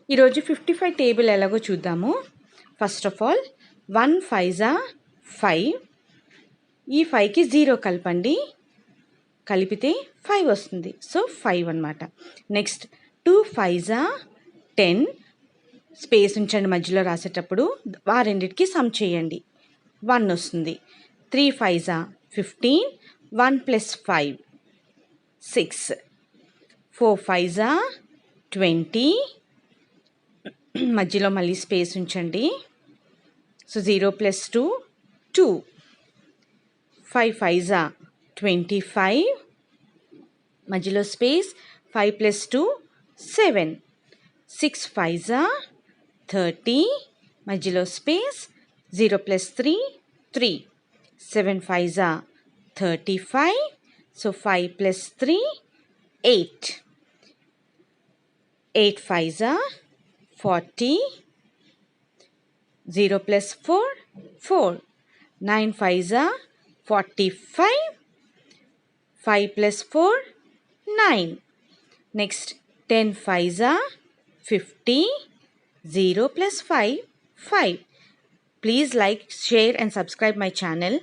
ఈరోజు 55 టేబుల్ ఎలాగో చూద్దాము. First of all 1 5 5. ఈ 5కి 0 కలపండి, కలిపితే 5 వస్తుంది. సో 5 అన్నమాట. నెక్స్ట్ 2 5 10. స్పేస్ ఉంచండి మధ్యలో రాసేటప్పుడు. ఆ రెండింటికి సమ్ చేయండి, 1 వస్తుంది. 3 5 15. 1 + 5 6. 4 5 20. మధ్యలో మళ్ళీ స్పేస్ ఉంచండి. సో 0 + 2 2. 5 5 25. మధ్యలో స్పేస్. 5 + 2 7. 6 5 30. మధ్యలో space. 0 + 3 3. 7 5 35. So 5 + 3 8. 8 5 40. 0 + 4 4. 9 5 45. 5 + 4 9. Next 10 5 50. 0 + 5 5. Please like, share and subscribe my channel.